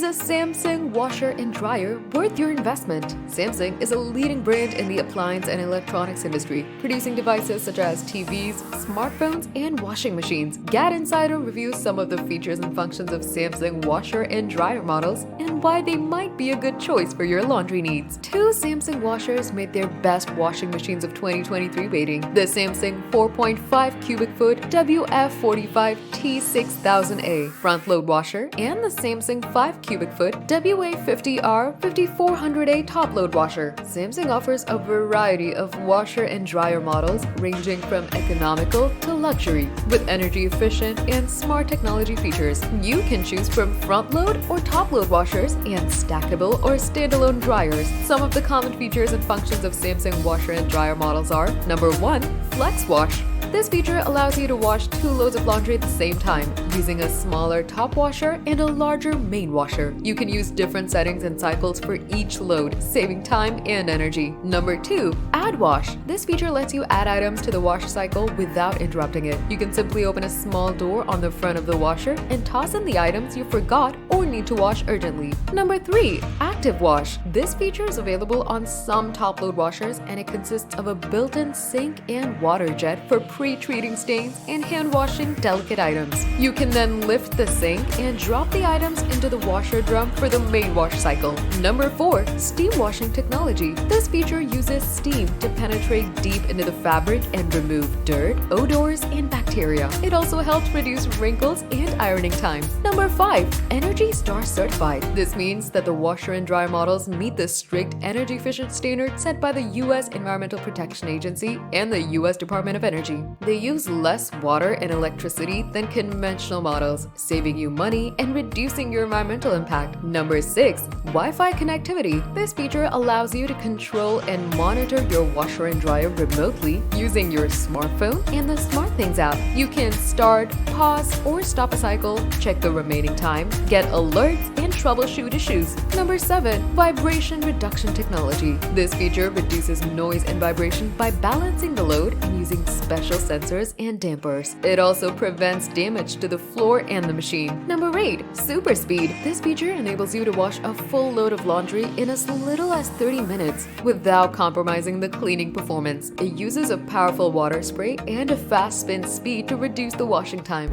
Is a Samsung washer and dryer worth your investment? Samsung is a leading brand in the appliance and electronics industry, producing devices such as TVs, smartphones, and washing machines. Gad Insider reviews some of the features and functions of Samsung washer and dryer models and why they might be a good choice for your laundry needs. Two Samsung washers made their best washing machines of 2023 rating: the Samsung 4.5 cubic foot WF45 T6000A front load washer and the Samsung 5 cubic foot WA50R 5400A top load washer. Samsung offers a variety of washer and dryer models ranging from economical to luxury, with energy efficient and smart technology features. You can choose from front load or top load washers and stackable or standalone dryers. Some of the common features and functions of Samsung washer and dryer models are: number 1, Flex Wash. This feature allows you to wash 2 loads of laundry at the same time, using a smaller top washer and a larger main washer. You can use different settings and cycles for each load, saving time and energy. Number 2, Add Wash. This feature lets you add items to the wash cycle without interrupting it. You can simply open a small door on the front of the washer and toss in the items you forgot or need to wash urgently. Number 3, Active Wash. This feature is available on some top-load washers, and it consists of a built-in sink and water jet for pre-treating stains and hand-washing delicate items. You can then lift the sink and drop the items into the washer drum for the main wash cycle. Number 4, Steam Washing Technology. This feature uses steam to penetrate deep into the fabric and remove dirt, odors, and bacteria. It also helps reduce wrinkles and ironing time. Number 5, Energy Star Certified. This means that the washer and dryer models meet the strict energy efficient standards set by the U.S. Environmental Protection Agency and the U.S. Department of Energy. They use less water and electricity than conventional models, saving you money and reducing your environmental impact. Number 6, Wi-Fi connectivity. This feature allows you to control and monitor your washer and dryer remotely using your smartphone and the SmartThings app. You can start, pause, or stop a cycle, check the remaining time, get alerts, and troubleshoot issues. Number 7, Vibration Reduction Technology. This feature reduces noise and vibration by balancing the load and using special sensors and dampers. It also prevents damage to the floor and the machine. Number 8, Super Speed. This feature enables you to wash a full load of laundry in as little as 30 minutes without compromising the cleaning performance. It uses a powerful water spray and a fast spin speed to reduce the washing time.